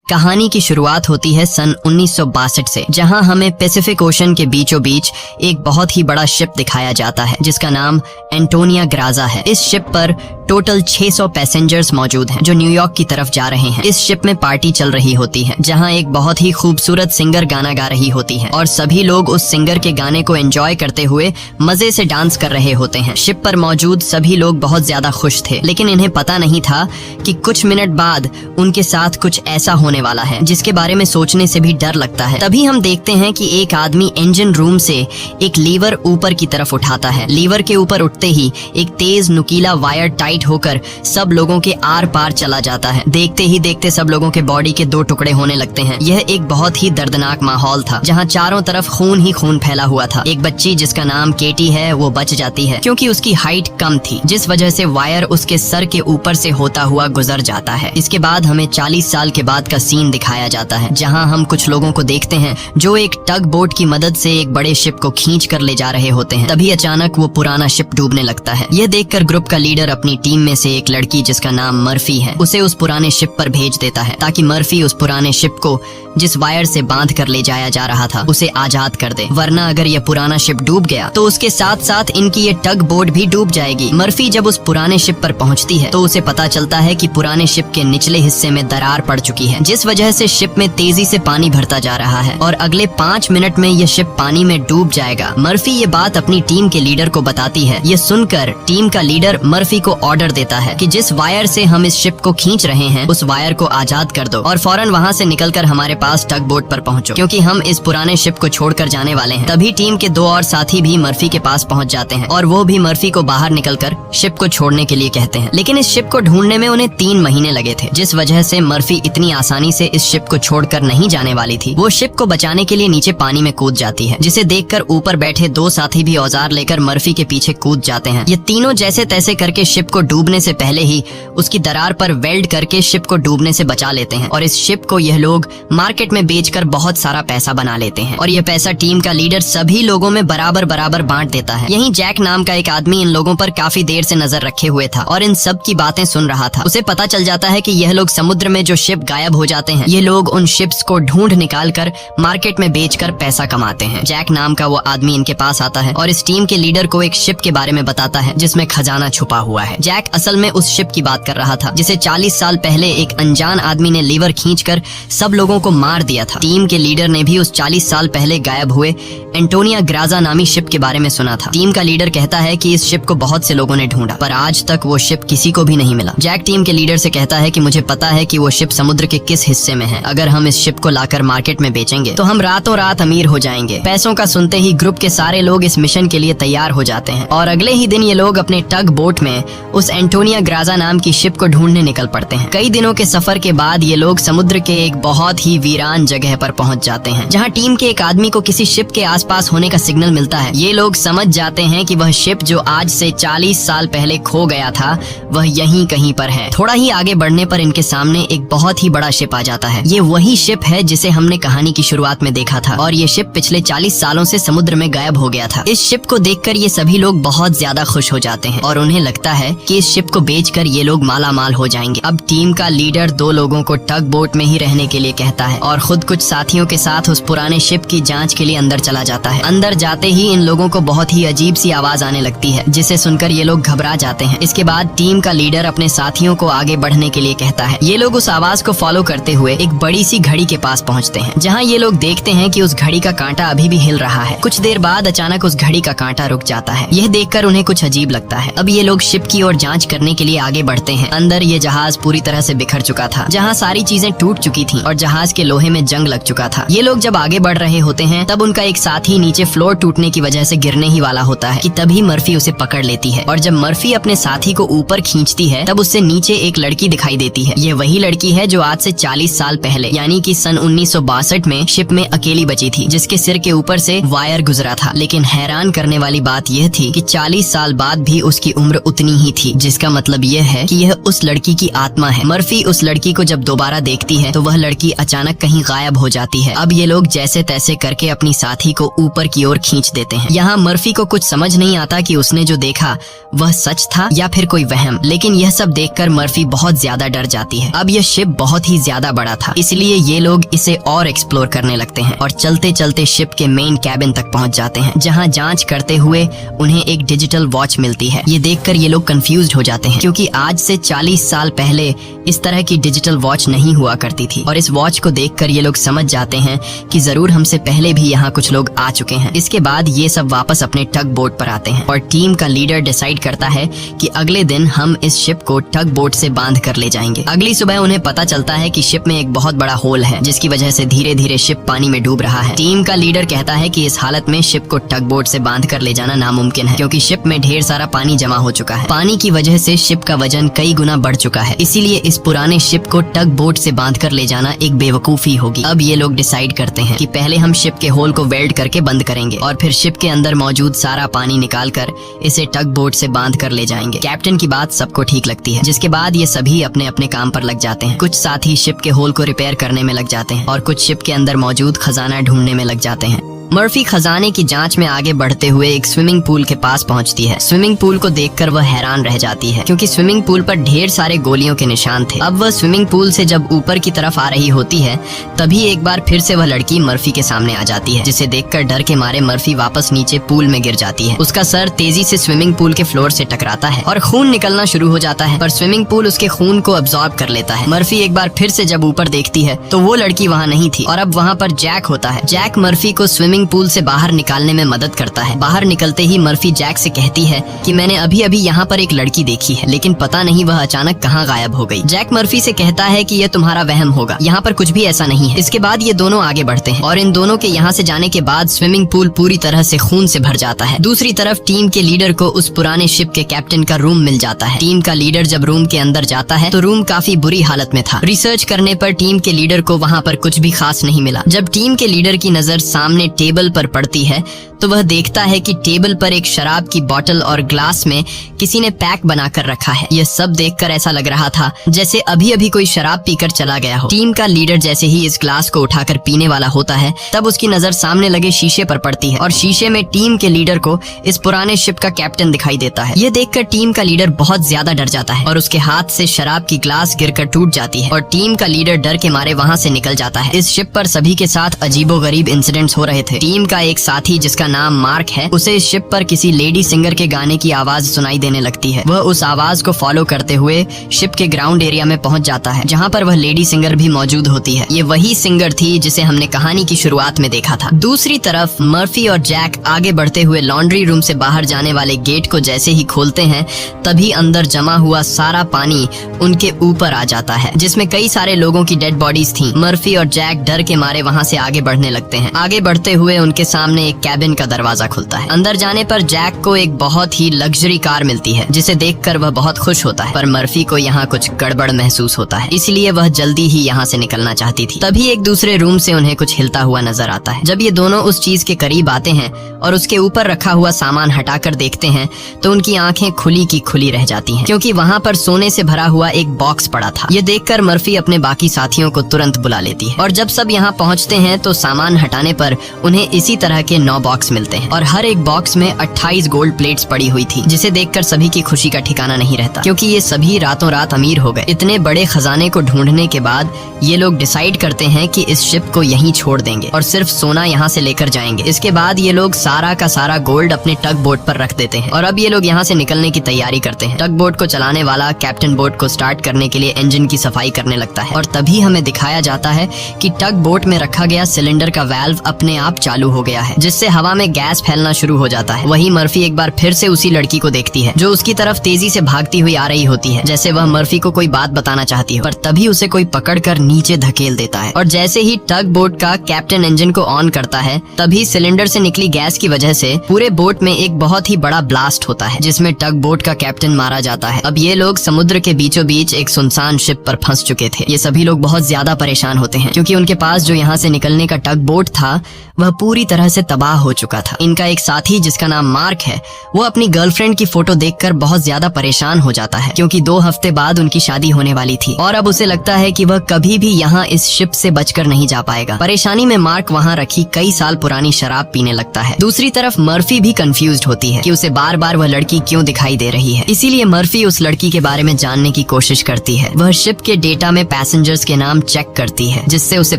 कहानी की शुरुआत होती है सन 1962 से, जहां हमें पैसिफिक ओशन के बीचों बीच एक बहुत ही बड़ा शिप दिखाया जाता है जिसका नाम एंटोनिया ग्राजा है। इस शिप पर टोटल 600 पैसेंजर्स मौजूद हैं जो न्यूयॉर्क की तरफ जा रहे हैं। इस शिप में पार्टी चल रही होती है जहां एक बहुत ही खूबसूरत सिंगर गाना गा रही होती है और सभी लोग उस सिंगर के गाने को एंजॉय करते हुए मजे से डांस कर रहे होते हैं। शिप पर मौजूद सभी लोग बहुत ज्यादा खुश थे, लेकिन इन्हें पता नहीं था कि कुछ मिनट बाद उनके साथ कुछ ऐसा होने वाला है जिसके बारे में सोचने से भी डर लगता है। तभी हम देखते हैं कि एक आदमी इंजन रूम से एक लीवर ऊपर की तरफ उठाता है। लीवर के ऊपर उठते ही एक तेज नुकीला वायर टाइट होकर सब लोगों के आर पार चला जाता है। देखते ही देखते सब लोगों के बॉडी के 2 टुकड़े होने लगते हैं। यह एक बहुत ही दर्दनाक माहौल था जहां चारों तरफ खून ही खून फैला हुआ था। एक बच्ची जिसका नाम केटी है वो बच जाती है क्योंकि उसकी हाइट कम थी, जिस वजह से वायर उसके सर के ऊपर से होता हुआ गुजर जाता है। इसके बाद हमें 40 साल के बाद का सीन दिखाया जाता है जहां हम कुछ लोगों को देखते हैं जो एक टग बोट की मदद से एक बड़े शिप को खींच कर ले जा रहे होते हैं। तभी अचानक वो पुराना शिप डूबने लगता है। यह देखकर ग्रुप का लीडर अपनी टीम में से एक लड़की जिसका नाम मर्फी है उसे उस पुराने शिप पर भेज देता है ताकि मर्फी उस पुराने शिप को जिस वायर से बांध कर ले जाया जा रहा था उसे आजाद कर दे, वरना अगर यह पुराना शिप डूब गया तो उसके साथ साथ इनकी ये टग बोट भी डूब जाएगी। मर्फी जब उस पुराने शिप पर पहुंचती है तो उसे पता चलता है कि पुराने शिप के निचले हिस्से में दरार पड़ चुकी है, जिस वजह से शिप में तेजी से पानी भरता जा रहा है और अगले 5 मिनट में यह शिप पानी में डूब जाएगा। मर्फी ये बात अपनी टीम के लीडर को बताती है। ये सुनकर टीम का लीडर मर्फी को ऑर्डर देता है कि जिस वायर से हम इस शिप को खींच रहे हैं उस वायर को आजाद कर दो और फौरन वहाँ से निकलकर हमारे पास टग बोट पर पहुंचो, क्योंकि हम इस पुराने शिप को छोड़कर जाने वाले हैं। तभी टीम के 2 और साथी भी मर्फी के पास पहुंच जाते हैं और वो भी मर्फी को बाहर निकलकर शिप को छोड़ने के लिए कहते हैं, लेकिन इस शिप को ढूंढने में उन्हें 3 महीने लगे थे, जिस वजह से मर्फी इतनी आसानी से इस शिप को छोड़कर नहीं जाने वाली थी। वो शिप को बचाने के लिए नीचे पानी में कूद जाती है, जिसे देखकर ऊपर बैठे 2 साथी भी औजार लेकर मर्फी के पीछे कूद जाते हैं। ये तीनों जैसे तैसे करके शिप को डूबने से पहले ही उसकी दरार पर वेल्ड करके शिप को डूबने से बचा लेते हैं और इस शिप को यह लोग मार्केट में बेचकर बहुत सारा पैसा बना लेते हैं और यह पैसा टीम का लीडर सभी लोगों में बराबर बराबर बांट देता है। यहीं जैक नाम का एक आदमी इन लोगों पर काफी देर से नजर रखे हुए था और इन सब की बातें सुन रहा था। उसे पता चल जाता है कि यह लोग समुद्र में जो शिप गायब हो जाते हैं ये लोग उन शिप्स को ढूंढ निकाल कर मार्केट में बेचकर पैसा कमाते हैं। जैक नाम का वो आदमी इनके पास आता है और इस टीम के लीडर को एक शिप के बारे में बताता है जिसमें खजाना छुपा हुआ है। जैक असल में उस शिप की बात कर रहा था जिसे 40 साल पहले एक अनजान आदमी ने लीवर खींचकर सब लोगों को मार दिया था। टीम के लीडर ने भी उस 40 साल पहले गायब हुए एंटोनिया ग्राजा नामी शिप के बारे में सुना था। टीम का लीडर कहता है कि इस शिप को बहुत से लोगों ने ढूंढा पर आज तक वो शिप किसी को भी नहीं मिला। जैक टीम के लीडर से कहता है कि मुझे पता है कि वो शिप समुद्र के किस हिस्से में है। अगर हम इस शिप को लाकर मार्केट में बेचेंगे तो हम रातों रात अमीर हो जाएंगे। पैसों का सुनते ही ग्रुप के सारे लोग इस मिशन के लिए तैयार हो जाते हैं और अगले ही दिन ये लोग अपने टग बोट में उस एंटोनिया ग्राजा नाम की शिप को ढूंढने निकल पड़ते हैं। कई दिनों के सफर के बाद ये लोग समुद्र के एक बहुत ही वीरान जगह पर पहुंच जाते हैं जहां टीम के एक आदमी को किसी शिप के आसपास होने का सिग्नल मिलता है। ये लोग समझ जाते हैं कि वह शिप जो आज से 40 साल पहले खो गया था वह यहीं कहीं पर है। थोड़ा ही आगे बढ़ने पर इनके सामने एक बहुत ही बड़ा शिप आ जाता है। ये वही शिप है जिसे हमने कहानी की शुरुआत में देखा था और ये शिप पिछले 40 सालों से समुद्र में गायब हो गया था। इस शिप को देखकर ये सभी लोग बहुत ज्यादा खुश हो जाते हैं और उन्हें लगता है कि इस शिप को बेचकर ये लोग माला माल हो जाएंगे। अब टीम का लीडर 2 लोगों को टग बोट में ही रहने के लिए कहता है और खुद कुछ साथियों के साथ उस पुराने शिप की जांच के लिए अंदर चला जाता है। अंदर जाते ही इन लोगों को बहुत ही अजीब सी आवाज आने लगती है जिसे सुनकर ये लोग घबरा जाते हैं। इसके बाद टीम का लीडर अपने साथियों को आगे बढ़ने के लिए कहता है। ये लोग उस आवाज को फॉलो करते हुए एक बड़ी सी घड़ी के पास पहुंचते हैं जहां ये लोग देखते हैं कि उस घड़ी का कांटा अभी भी हिल रहा है। कुछ देर बाद अचानक उस घड़ी का कांटा रुक जाता है। यह देखकर उन्हें कुछ अजीब लगता है। अब ये लोग शिप की ओर जांच करने के लिए आगे बढ़ते हैं। अंदर ये जहाज पूरी तरह से बिखर चुका था, जहाँ सारी चीजें टूट चुकी थी और जहाज के लोहे में जंग लग चुका था। ये लोग जब आगे बढ़ रहे होते हैं तब उनका एक साथी नीचे फ्लोर टूटने की वजह से गिरने ही वाला होता है कि तभी मर्फी उसे पकड़ लेती है और जब मर्फी अपने साथी को ऊपर खींचती है तब उससे नीचे एक लड़की दिखाई देती है। ये वही लड़की है जो आज से 40 साल पहले यानी कि सन 1962 में शिप में अकेली बची थी, जिसके सिर के ऊपर से वायर गुजरा था। लेकिन हैरान करने वाली बात यह थी कि 40 साल बाद भी उसकी उम्र उतनी ही थी, जिसका मतलब यह है कि यह उस लड़की की आत्मा है। मर्फी उस लड़की को जब दोबारा देखती है तो वह लड़की अचानक कहीं गायब हो जाती है। अब ये लोग जैसे तैसे करके अपनी साथी को ऊपर की ओर खींच देते हैं। यहाँ मर्फी को कुछ समझ नहीं आता कि उसने जो देखा वह सच था या फिर कोई वहम, लेकिन यह सब देखकर मर्फी बहुत ज्यादा डर जाती है। अब यह शिप बहुत ही ज्यादा ज्यादा बड़ा था, इसलिए ये लोग इसे और एक्सप्लोर करने लगते हैं और चलते चलते शिप के मेन कैबिन तक पहुंच जाते हैं, जहां जांच करते हुए उन्हें एक डिजिटल वॉच मिलती है। ये देखकर ये लोग कंफ्यूज्ड हो जाते हैं, क्योंकि आज से 40 साल पहले इस तरह की डिजिटल वॉच नहीं हुआ करती थी। और इस वॉच को देखकर ये लोग समझ जाते हैं कि जरूर हमसे पहले भी यहाँ कुछ लोग आ चुके हैं। इसके बाद ये सब वापस अपने टग बोट पर आते हैं और टीम का लीडर डिसाइड करता है कि अगले दिन हम इस शिप को टग बोट से बांध कर ले जाएंगे। अगली सुबह उन्हें पता चलता है कि शिप में एक बहुत बड़ा होल है, जिसकी वजह से धीरे धीरे शिप पानी में डूब रहा है। टीम का लीडर कहता है कि इस हालत में शिप को टग बोट से बांध कर ले जाना नामुमकिन है, क्योंकि शिप में ढेर सारा पानी जमा हो चुका है। पानी की वजह से शिप का वजन कई गुना बढ़ चुका है, इसीलिए इस पुराने शिप को टग बोट से बांध कर ले जाना एक बेवकूफी होगी। अब ये लोग डिसाइड करते हैं कि पहले हम शिप के होल को वेल्ड करके बंद करेंगे और फिर शिप के अंदर मौजूद सारा पानी निकाल कर इसे टग बोट से बांध कर ले जाएंगे। कैप्टन की बात सबको ठीक लगती है, जिसके बाद ये सभी अपने अपने काम पर लग जाते हैं। कुछ साथी शिप के होल को रिपेयर करने में लग जाते हैं और कुछ शिप के अंदर मौजूद खजाना ढूंढने में लग जाते हैं। मर्फी खजाने की जांच में आगे बढ़ते हुए एक स्विमिंग पूल के पास पहुंचती है। स्विमिंग पूल को देखकर वह हैरान रह जाती है, क्योंकि स्विमिंग पूल पर ढेर सारे गोलियों के निशान थे। अब वह स्विमिंग पूल से जब ऊपर की तरफ आ रही होती है, तभी एक बार फिर से वह लड़की मर्फी के सामने आ जाती है, जिसे देखकर डर के मारे मर्फी वापस नीचे पूल में गिर जाती है। उसका सर तेजी से स्विमिंग पूल के फ्लोर से टकराता है और खून निकलना शुरू हो जाता है, पर स्विमिंग पूल उसके खून को अब्सॉर्ब कर लेता है। मर्फी एक बार फिर से जब ऊपर देखती है तो वो लड़की वहाँ नहीं थी और अब वहाँ पर जैक होता है। जैक मर्फी को स्विमिंग पूल से बाहर निकालने में मदद करता है। बाहर निकलते ही मर्फी जैक से कहती है कि मैंने अभी अभी यहाँ पर एक लड़की देखी है, लेकिन पता नहीं वह अचानक कहाँ गायब हो गई। जैक मर्फी से कहता है कि यह तुम्हारा वहम होगा, यहाँ पर कुछ भी ऐसा नहीं है। इसके बाद ये दोनों आगे बढ़ते हैं और इन दोनों के यहाँ से जाने के बाद स्विमिंग पूल पूरी तरह से खून से भर जाता है। दूसरी तरफ टीम के लीडर को उस पुराने शिप के कैप्टन का रूम मिल जाता है। टीम का लीडर जब रूम के अंदर जाता है तो रूम काफी बुरी हालत में था। रिसर्च करने पर टीम के लीडर को वहाँ पर कुछ भी खास नहीं मिला। जब टीम के लीडर की नजर सामने टेबल पर पड़ती है तो वह देखता है कि टेबल पर एक शराब की बोतल और ग्लास में किसी ने पैक बनाकर रखा है। यह सब देखकर ऐसा लग रहा था जैसे अभी अभी कोई शराब पीकर चला गया हो। टीम का लीडर जैसे ही इस ग्लास को उठाकर पीने वाला होता है, तब उसकी नजर सामने लगे शीशे पर पड़ती है और शीशे में टीम के लीडर को इस पुराने शिप का कैप्टन दिखाई देता है। ये देखकर टीम का लीडर बहुत ज्यादा डर जाता है और उसके हाथ से शराब की ग्लास गिरकर टूट जाती है और टीम का लीडर डर के मारे वहाँ से निकल जाता है। इस शिप पर सभी के साथ अजीबोगरीब इंसिडेंट्स हो रहे थे। टीम का एक साथी जिसका नाम मार्क है, उसे इस शिप पर किसी लेडी सिंगर के गाने की आवाज सुनाई देने लगती है। वह उस आवाज को फॉलो करते हुए शिप के ग्राउंड एरिया में पहुंच जाता है, जहां पर वह लेडी सिंगर भी मौजूद होती है। ये वही सिंगर थी जिसे हमने कहानी की शुरुआत में देखा था। दूसरी तरफ मर्फी और जैक आगे बढ़ते हुए लॉन्ड्री रूम से बाहर जाने वाले गेट को जैसे ही खोलते हैं, तभी अंदर जमा हुआ सारा पानी उनके ऊपर आ जाता है, जिसमें कई सारे लोगों की डेड बॉडीज थी। मर्फी और जैक डर के मारे वहाँ से आगे बढ़ने लगते हैं। आगे बढ़ते हुए उनके सामने एक कैबिन का दरवाजा खुलता है। अंदर जाने पर जैक को एक बहुत ही लग्जरी कार मिलती है, जिसे देखकर वह बहुत खुश होता है, पर मर्फी को यहाँ कुछ गड़बड़ महसूस होता है, इसलिए वह जल्दी ही यहाँ से निकलना चाहती थी। तभी एक दूसरे रूम से उन्हें कुछ हिलता हुआ नजर आता है। जब ये दोनों उस चीज के करीब आते हैं और उसके ऊपर रखा हुआ सामान हटाकर देखते हैं, तो उनकी आंखें खुली की खुली रह जाती हैं, क्योंकि वहाँ पर सोने से भरा हुआ एक बॉक्स पड़ा था। ये देखकर मर्फी अपने बाकी साथियों को तुरंत बुला लेती है और जब सब यहाँ पहुँचते हैं तो सामान हटाने पर उन्हें इसी तरह के 9 बॉक्स मिलते हैं और हर एक बॉक्स में 28 गोल्ड प्लेट्स पड़ी हुई थी, जिसे देखकर सभी की खुशी का ठिकाना नहीं रहता, क्योंकि ये सभी रातों रात अमीर हो गए। इतने बड़े खजाने को ढूंढने के बाद ये लोग डिसाइड करते हैं कि इस शिप को यहीं छोड़ देंगे और सिर्फ सोना यहाँ से लेकर जाएंगे। इसके बाद ये लोग सारा का सारा गोल्ड अपने टग बोट पर रख देते हैं और अब ये लोग यहाँ से निकलने की तैयारी करते हैं। टग बोट को चलाने वाला कैप्टन बोट को स्टार्ट करने के लिए इंजन की सफाई करने लगता है और तभी हमें दिखाया जाता है कि टग बोट में रखा गया सिलेंडर का वाल्व अपने आप चालू हो गया है, जिससे हवा में गैस फैलना शुरू हो जाता है। वहीं मर्फी एक बार फिर से उसी लड़की को देखती है जो उसकी तरफ तेजी से भागती हुई आ रही होती है, जैसे वह मर्फी को कोई बात बताना चाहती है, पर तभी उसे कोई पकड़कर नीचे धकेल देता है और जैसे ही टग बोट का कैप्टन इंजन को ऑन करता है, तभी सिलेंडर से निकली गैस की वजह से पूरे बोट में एक बहुत ही बड़ा ब्लास्ट होता है, जिसमें टग बोट का कैप्टन मारा जाता है। अब ये लोग समुद्र के बीचों बीच एक सुनसान शिप पर फंस चुके थे। ये सभी लोग बहुत ज्यादा परेशान होते हैं, क्योंकि उनके पास जो यहाँ से निकलने का टग बोट था वह वह पूरी तरह से तबाह हो चुका था। इनका एक साथी जिसका नाम मार्क है, वो अपनी गर्लफ्रेंड की फोटो देखकर बहुत ज्यादा परेशान हो जाता है, क्योंकि 2 हफ्ते बाद उनकी शादी होने वाली थी और अब उसे लगता है कि वह कभी भी यहाँ इस शिप से बचकर नहीं जा पाएगा। परेशानी में मार्क वहाँ रखी कई साल पुरानी शराब पीने लगता है। दूसरी तरफ मर्फी भी कंफ्यूज्ड होती है कि उसे बार बार वह लड़की क्यों दिखाई दे रही है। इसीलिए मर्फी उस लड़की के बारे में जानने की कोशिश करती है। वह शिप के डेटा में पैसेंजर्स के नाम चेक करती है, जिससे उसे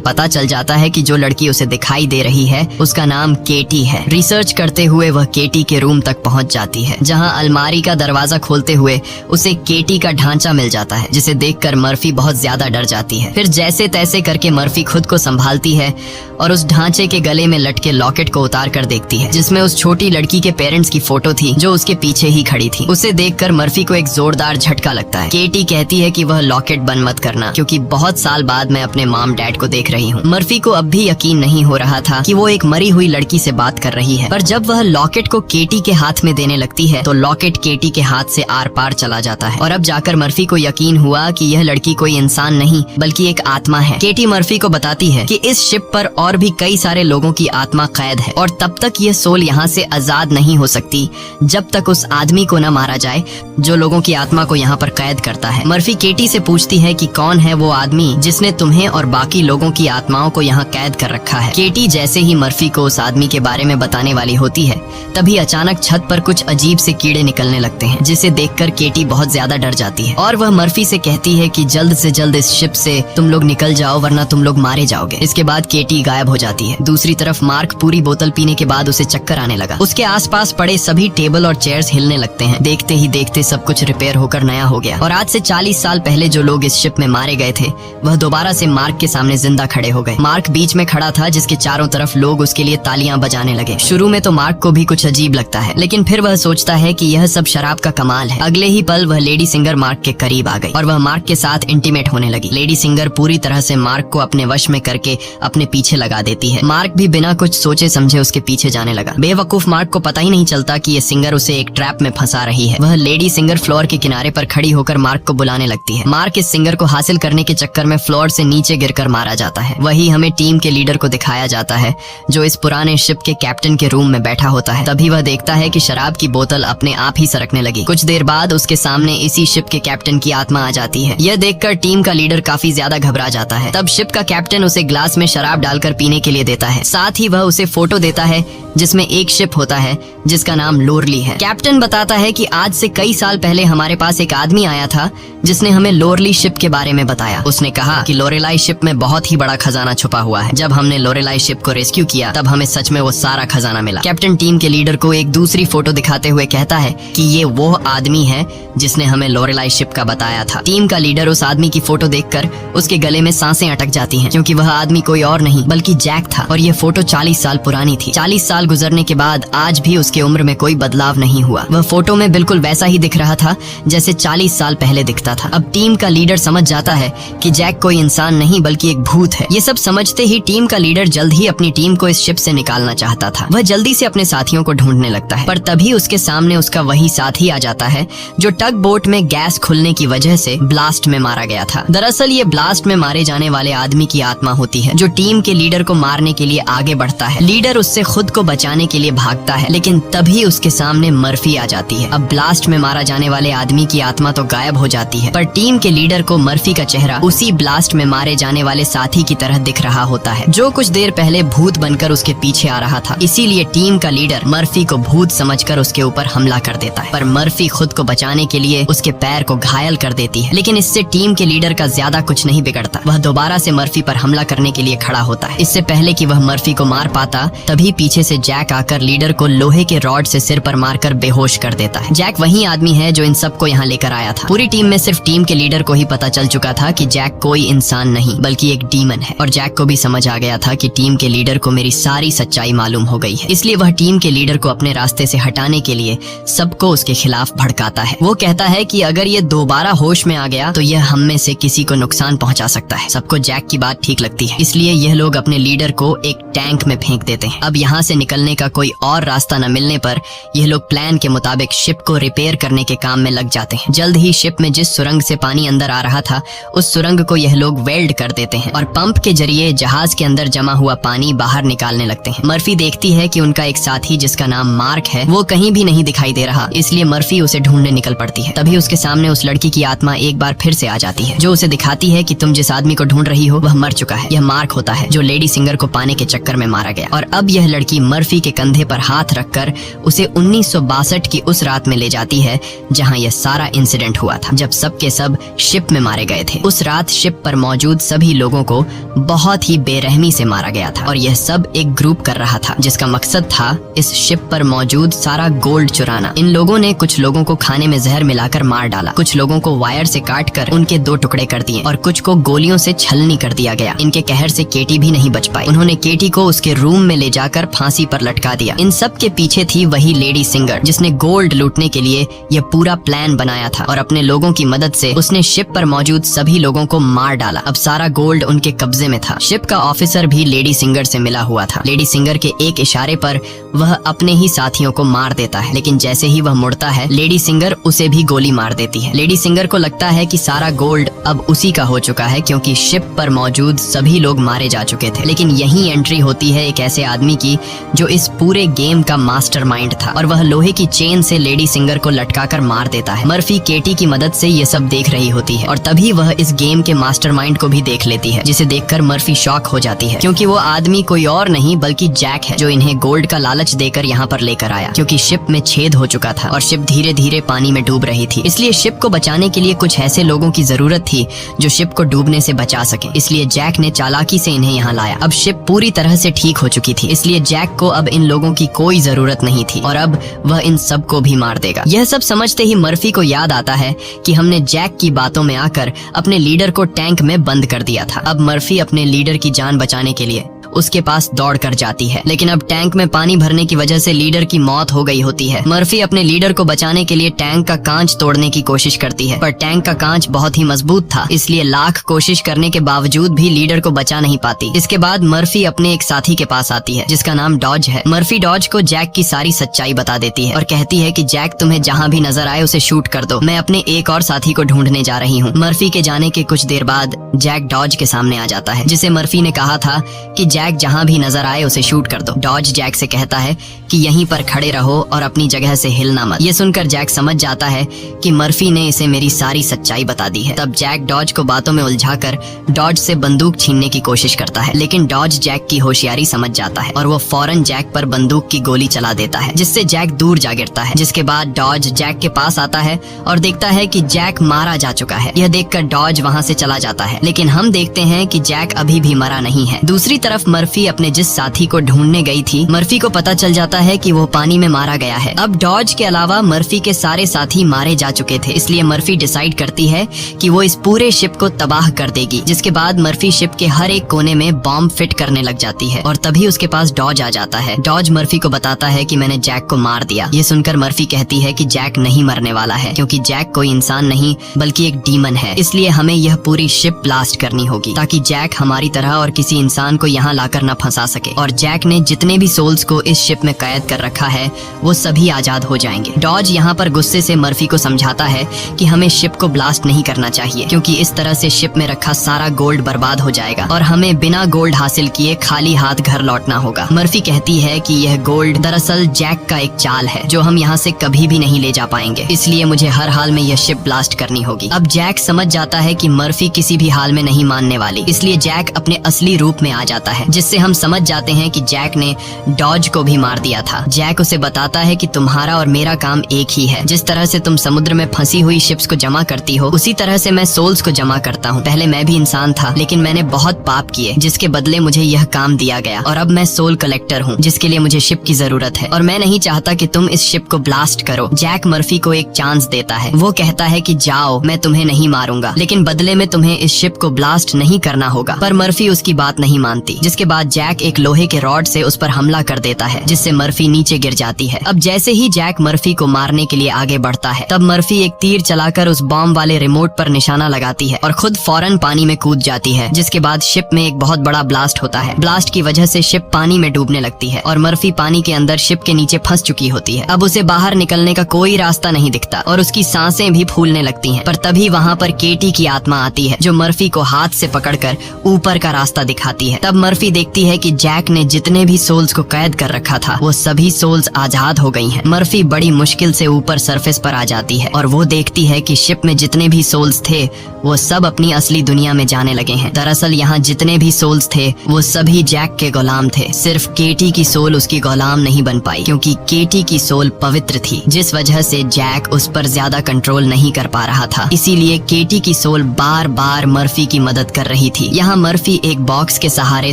पता चल जाता है कि जो लड़की उसे दिखाई दे रही है उसका नाम केटी है। रिसर्च करते हुए वह केटी के रूम तक पहुंच जाती है, जहां अलमारी का दरवाजा खोलते हुए उसे केटी का ढांचा मिल जाता है, जिसे देखकर मर्फी बहुत ज्यादा डर जाती है। फिर जैसे तैसे करके मर्फी खुद को संभालती है और उस ढांचे के गले में लटके लॉकेट को उतार कर देखती है, जिसमें उस छोटी लड़की के पेरेंट्स की फोटो थी जो उसके पीछे ही खड़ी थी। उसे देखकर मर्फी को एक जोरदार झटका लगता है। केटी कहती है कि वह लॉकेट बंद मत करना, क्योंकि बहुत साल बाद मैं अपने मॉम डैड को देख रही हूँ। मर्फी को अब भी यकीन नहीं हो रहा था कि वो एक मरी हुई लड़की से बात कर रही है, पर जब वह लॉकेट को केटी के हाथ में देने लगती है तो लॉकेट केटी के हाथ से आर पार चला जाता है और अब जाकर मर्फी को यकीन हुआ कि यह लड़की कोई इंसान नहीं बल्कि एक आत्मा है। केटी मर्फी को बताती है कि इस शिप पर और भी कई सारे लोगों की आत्मा कैद है और तब तक यह सोल यहाँ से आजाद नहीं हो सकती जब तक उस आदमी को न मारा जाए जो लोगों की आत्मा को यहाँ पर कैद करता है। मर्फी केटी से पूछती है कि कौन है वो आदमी जिसने तुम्हें और बाकी लोगों की आत्माओं को यहाँ कैद कर रखा है। केटी जैसे ही मर्फी को उस आदमी के बारे में बताने वाली होती है, तभी अचानक छत पर कुछ अजीब से कीड़े निकलने लगते हैं, जिसे देखकर केटी बहुत ज्यादा डर जाती है और वह मर्फी से कहती है कि जल्द से जल्द इस शिप से तुम लोग निकल जाओ, वरना तुम लोग मारे जाओगे। इसके बाद केटी गायब हो जाती है। दूसरी तरफ मार्क पूरी बोतल पीने के बाद उसे चक्कर आने लगा। उसके आसपास पड़े सभी टेबल और चेयर्स हिलने लगते हैं। देखते ही देखते सब कुछ रिपेयर होकर नया हो गया और आज से 40 साल पहले जो लोग इस शिप में मारे गए थे वह दोबारा से मार्क के सामने जिंदा खड़े हो गए। मार्क बीच में खड़ा था, जिसके चारों तरफ लोग उसके लिए तालियां बजाने लगे। शुरू में तो मार्क को भी कुछ अजीब लगता है, लेकिन फिर वह सोचता है कि यह सब शराब का कमाल है। अगले ही पल वह लेडी सिंगर मार्क के करीब आ गई और वह मार्क के साथ इंटीमेट होने लगी। लेडी सिंगर पूरी तरह से मार्क को अपने वश में करके अपने पीछे लगा देती है। मार्क भी बिना कुछ सोचे समझे उसके पीछे जाने लगा। बेवकूफ मार्क को पता ही नहीं चलता कि ये सिंगर उसे एक ट्रैप में फंसा रही है। वह लेडी सिंगर फ्लोर के किनारे पर खड़ी होकर मार्क को बुलाने लगती है। मार्क इस सिंगर को हासिल करने के चक्कर में फ्लोर से नीचे गिरकर मारा जाता है। वही हमें टीम के लीडर को दिखाया जाता है, जो इस पुराने शिप के कैप्टन के रूम में बैठा होता है। तभी वह देखता है कि शराब की बोतल अपने आप ही सरकने लगी। कुछ देर बाद उसके सामने इसी शिप के कैप्टन की आत्मा आ जाती है। यह देखकर टीम का लीडर काफी ज्यादा घबरा जाता है। तब शिप का कैप्टन उसे ग्लास में शराब डालकर पीने के लिए देता है। साथ ही वह उसे फोटो देता है जिसमें एक शिप होता है जिसका नाम लोरली है। कैप्टन बताता है कि आज से कई साल पहले हमारे पास एक आदमी आया था जिसने हमें लोरली शिप के बारे में बताया। उसने कहा कि लोरेलाई शिप में बहुत ही बड़ा खजाना छुपा हुआ है। जब हमने लोरेलाई शिप को रेस्क्यू किया तब हमें सच में वो सारा खजाना मिला। कैप्टन टीम के लीडर को एक दूसरी फोटो दिखाते हुए कहता है कि ये वो आदमी है जिसने हमें लोरेलाई शिप का बताया था। टीम का लीडर उस आदमी की फोटो देखकर उसके गले में सांसें अटक जाती हैं, क्योंकि वह आदमी कोई और नहीं बल्कि जैक था और ये फोटो 40 साल पुरानी थी। 40 साल गुजरने के बाद आज भी उसके उम्र में कोई बदलाव नहीं हुआ। वह फोटो में बिल्कुल वैसा ही दिख रहा था जैसे 40 साल पहले दिखता था। अब टीम का लीडर समझ जाता है कि जैक कोई इंसान नहीं बल्कि एक भूत है। ये सब समझते ही टीम का लीडर जल्द ही अपनी टीम को इस शिप से निकालना चाहता था। वह जल्दी से अपने साथियों को ढूंढने लगता है, पर तभी उसके सामने उसका वही साथी आ जाता है जो टग बोट में गैस खुलने की वजह से ब्लास्ट में मारा गया था। दरअसल ये ब्लास्ट में मारे जाने वाले आदमी की आत्मा होती है, जो टीम के लीडर को मारने के लिए आगे बढ़ता है। लीडर उससे खुद को बचाने के लिए भागता है, लेकिन तभी उसके सामने मर्फी आ जाती है। अब ब्लास्ट में मारा जाने वाले आदमी की आत्मा तो गायब हो जाती है, पर टीम के लीडर को मर्फी का चेहरा उसी ब्लास्ट में मारे जाने वाले साथी की तरह दिख रहा होता है, जो कुछ देर पहले भूत बनकर उसके पीछे आ रहा था। इसीलिए टीम का लीडर मर्फी को भूत समझकर उसके ऊपर हमला कर देता है, पर मर्फी खुद को बचाने के लिए उसके पैर को घायल कर देती है। लेकिन इससे टीम के लीडर का ज्यादा कुछ नहीं बिगड़ता। वह दोबारा से मर्फी पर हमला करने के लिए खड़ा होता है। इससे पहले कि वह मर्फी को मार पाता, तभी पीछे से जैक आकर लीडर को लोहे के रॉड से सिर पर मारकर बेहोश कर देता है। जैक वही आदमी है जो इन सबको यहाँ लेकर आया था। पूरी टीम में सिर्फ टीम के लीडर को ही पता चल चुका था कि जैक कोई इंसान नहीं बल्कि एक डीमन है, और जैक को भी समझ आ गया था कि टीम के लीडर को मेरी सारी सच्चाई मालूम हो गई है। इसलिए वह टीम के लीडर को अपने रास्ते से हटाने के लिए सबको उसके खिलाफ भड़काता है। वो कहता है कि अगर ये दोबारा होश में आ गया तो यह हम में से किसी को नुकसान पहुंचा सकता है। सबको जैक की बात ठीक लगती है, इसलिए यह लोग अपने लीडर को एक टैंक में फेंक देते हैं। अब यहाँ से निकलने का कोई और रास्ता न मिलने पर यह लोग प्लान के मुताबिक शिप को रिपेयर करने के काम में लग जाते हैं। जल्द ही शिप में जिस सुरंग से पानी अंदर आ रहा था, उस सुरंग को यह लोग वेल्ड कर देते हैं और पंप के जरिए जहाज के अंदर जमा हुआ पानी बाहर बाहर निकालने लगते हैं। मर्फी देखती है कि उनका एक साथी जिसका नाम मार्क है वो कहीं भी नहीं दिखाई दे रहा, इसलिए मर्फी उसे ढूंढने निकल पड़ती है। तभी उसके सामने उस लड़की की आत्मा एक बार फिर से आ जाती है, जो उसे दिखाती है कि तुम जिस आदमी को ढूंढ रही हो वह मर चुका है। यह मार्क होता है जो लेडी सिंगर को पाने के चक्कर में मारा गया। और अब यह लड़की मर्फी के कंधे पर हाथ रखकर उसे 1962 की उस रात में ले जाती है जहां यह सारा इंसिडेंट हुआ था, जब सब के सब शिप में मारे गए थे। उस रात शिप पर मौजूद सभी लोगों को बहुत ही बेरहमी से मारा गया था और यह सब एक ग्रुप कर रहा था जिसका मकसद था इस शिप पर मौजूद सारा गोल्ड चुराना। इन लोगों ने कुछ लोगों को खाने में जहर मिलाकर मार डाला, कुछ लोगों को वायर से काटकर उनके 2 टुकड़े कर दिए और कुछ को गोलियों से छलनी कर दिया गया। इनके कहर से केटी भी नहीं बच पाई। उन्होंने केटी को उसके रूम में ले जाकर फांसी पर लटका दिया। इन सब के पीछे थी वही लेडी सिंगर जिसने गोल्ड लूटने के लिए यह पूरा प्लान बनाया था और अपने लोगों की मदद से उसने शिप पर मौजूद सभी लोगों को मार डाला। अब सारा गोल्ड उनके कब्जे में था। शिप का ऑफिसर भी लेडी सिंगर से मिला हुआ था। लेडी सिंगर के एक इशारे पर वह अपने ही साथियों को मार देता है, लेकिन जैसे ही वह मुड़ता है लेडी सिंगर उसे भी गोली मार देती है। लेडी सिंगर को लगता है कि सारा गोल्ड अब उसी का हो चुका है क्योंकि शिप पर मौजूद सभी लोग मारे जा चुके थे। लेकिन यही एंट्री होती है एक ऐसे आदमी की जो इस पूरे गेम का मास्टरमाइंड था और वह लोहे की चेन से लेडी सिंगर को लटकाकर मार देता है। मर्फी केटी की मदद से ये सब देख रही होती है और तभी वह इस गेम के मास्टरमाइंड को भी देख लेती है, जिसे देखकर मर्फी शॉक हो जाती है क्योंकि वो आदमी कोई और नहीं बल्कि जैक है जो इन्हें गोल्ड का लालच देकर यहाँ पर लेकर आया। क्योंकि शिप में छेद हो चुका था और शिप धीरे धीरे पानी में डूब रही थी, इसलिए शिप को बचाने के लिए कुछ ऐसे लोगों की जरूरत थी जो शिप को डूबने से बचा सके। इसलिए जैक ने चालाकी से इन्हें यहाँ लाया। अब शिप पूरी तरह से ठीक हो चुकी थी, इसलिए जैक को अब इन लोगों की कोई जरूरत नहीं थी और अब वह इन सब को भी मार देगा। यह सब समझते ही मर्फी को याद आता है कि हमने जैक की बातों में आकर अपने लीडर को टैंक में बंद कर दिया था। अब मर्फी अपने लीडर की जान बचाने के लिए उसके पास दौड़ कर जाती है, लेकिन अब टैंक में पानी भरने की वजह से लीडर की मौत हो गई होती है। मर्फी अपने लीडर को बचाने के लिए टैंक का कांच तोड़ने की कोशिश करती है, पर टैंक का कांच बहुत ही मजबूत था, इसलिए लाख कोशिश करने के बावजूद भी लीडर को बचा नहीं पाती। इसके बाद मर्फी अपने एक साथी के पास आती है जिसका नाम डॉज है। मर्फी डॉज को जैक की सारी सच्चाई बता देती है और कहती है कि जैक तुम्हें जहाँ भी नजर आए उसे शूट कर दो, मैं अपने एक और साथी को ढूंढने जा रही हूँ। मर्फी के जाने के कुछ देर बाद जैक डॉज के सामने आ जाता है, जिसे मर्फी ने कहा था कि जैक जहाँ भी नजर आए उसे शूट कर दो। डॉज जैक से कहता है कि यहीं पर खड़े रहो और अपनी जगह से हिलना मत। ये सुनकर जैक समझ जाता है कि मर्फी ने इसे मेरी सारी सच्चाई बता दी है। तब जैक डॉज को बातों में उलझाकर डॉज से बंदूक छीनने की कोशिश करता है, लेकिन डॉज जैक की होशियारी समझ जाता है और वो फौरन जैक पर बंदूक की गोली चला देता है, जिससे जैक दूर जा गिरता है। जिसके बाद डॉज जैक के पास आता है और देखता है कि जैक मारा जा चुका है। यह देखकर डॉज वहाँ से चला जाता है, लेकिन हम देखते हैं कि जैक अभी भी मरा नहीं है। दूसरी तरफ मर्फी अपने जिस साथी को ढूंढने गई थी, मर्फी को पता चल जाता है कि वो पानी में मारा गया है। अब डॉज के अलावा मर्फी के सारे साथी मारे जा चुके थे, इसलिए मर्फी डिसाइड करती है कि वो इस पूरे शिप को तबाह कर देगी। जिसके बाद मर्फी शिप के हर एक कोने में बॉम्ब फिट करने लग जाती है और तभी उसके पास डॉज आ जाता है। डॉज मर्फी को बताता है कि मैंने जैक को मार दिया। ये सुनकर मर्फी कहती है कि जैक नहीं मरने वाला है, क्योंकि जैक कोई इंसान नहीं बल्कि एक डीमन है, इसलिए हमें यह पूरी शिप ब्लास्ट करनी होगी ताकि जैक हमारी तरह और किसी इंसान को यहाँ लाकर न फंसा सके। और जैक ने जितने भी सोल्स को इस शिप में कैद कर रखा है वो सभी आजाद हो जाएंगे। डॉज यहाँ पर गुस्से से मर्फी को समझाता है कि हमें शिप को ब्लास्ट नहीं करना चाहिए, क्योंकि इस तरह से शिप में रखा सारा गोल्ड बर्बाद हो जाएगा और हमें बिना गोल्ड हासिल किए खाली हाथ घर लौटना होगा। मर्फी कहती है कि यह गोल्ड दरअसल जैक का एक चाल है जो हम यहाँ से कभी भी नहीं ले जा पाएंगे, इसलिए मुझे हर हाल में यह शिप ब्लास्ट करनी होगी। अब जैक समझ जाता है कि मर्फी किसी भी हाल में नहीं मानने वाली, इसलिए जैक अपने असली रूप में आ जाता है, जिससे हम समझ जाते हैं कि जैक ने डॉज को भी मार दिया था। जैक उसे बताता है कि तुम्हारा और मेरा काम एक ही है, जिस तरह से तुम समुद्र में फंसी हुई शिप्स को जमा करती हो उसी तरह से मैं सोल्स को जमा करता हूँ। पहले मैं भी इंसान था, लेकिन मैंने बहुत पाप किए जिसके बदले मुझे यह काम दिया गया और अब मैं सोल कलेक्टर हूँ, जिसके लिए मुझे शिप की जरूरत है और मैं नहीं चाहता कि तुम इस शिप को ब्लास्ट करो। जैक मर्फी को एक चांस देता है। वो कहता है कि जाओ, मैं तुम्हें नहीं मारूंगा, लेकिन बदले में तुम्हें इस शिप को ब्लास्ट नहीं करना होगा। पर मर्फी उसकी बात नहीं मानती, जिसके बाद जैक एक लोहे के रॉड से उस पर हमला कर देता है, जिससे मर्फी नीचे गिर जाती है। अब जैसे ही जैक मर्फी को मारने के लिए आगे बढ़ता है, तब मर्फी एक तीर चलाकर उस बॉम्ब वाले रिमोट पर निशाना लगाती है और खुद फौरन पानी में कूद जाती है। जिसके बाद शिप में एक बहुत बड़ा ब्लास्ट होता है। ब्लास्ट की वजह से शिप पानी में डूबने लगती है और मर्फी पानी के अंदर शिप के नीचे फंस चुकी होती है। अब उसे बाहर निकलने का कोई रास्ता नहीं दिखता और उसकी सांसें भी फूलने लगती हैं। पर तभी वहाँ पर केटी की आत्मा आती है, जो मर्फी को हाथ से पकड़कर ऊपर का रास्ता दिखाती है। तब मर्फी मर्फी देखती है कि जैक ने जितने भी सोल्स को कैद कर रखा था वो सभी सोल्स आजाद हो गई हैं। मर्फी बड़ी मुश्किल से ऊपर सरफेस पर आ जाती है और वो देखती है कि शिप में जितने भी सोल्स थे वो सब अपनी असली दुनिया में जाने लगे हैं। दरअसल यहाँ जितने भी सोल्स थे वो सभी जैक के गुलाम थे। सिर्फ केटी की सोल उसकी गुलाम नहीं बन पाई क्योंकि केटी की सोल पवित्र थी, जिस वजह से जैक उस पर ज्यादा कंट्रोल नहीं कर पा रहा था। इसीलिए केटी की सोल बार बार मर्फी की मदद कर रही थी। यहाँ मर्फी एक बॉक्स के सहारे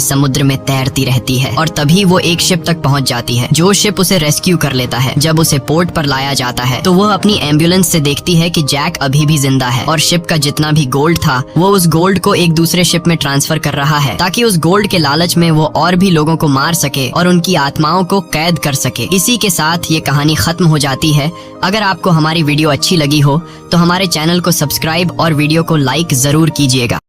समुद्र में तैरती रहती है और तभी वो एक शिप तक पहुँच जाती है जो शिप उसे रेस्क्यू कर लेता है। जब उसे पोर्ट पर लाया जाता है तो वह अपनी एम्बुलेंस से देखती है कि जैक अभी भी जिंदा है और शिप का जितना भी गोल्ड था वो उस गोल्ड को एक दूसरे शिप में ट्रांसफर कर रहा है ताकि उस गोल्ड के लालच में वो और भी लोगों को मार सके और उनकी आत्माओं को कैद कर सके। इसी के साथ ये कहानी खत्म हो जाती है। अगर आपको हमारी वीडियो अच्छी लगी हो तो हमारे चैनल को सब्सक्राइब और वीडियो को लाइक जरूर कीजिएगा।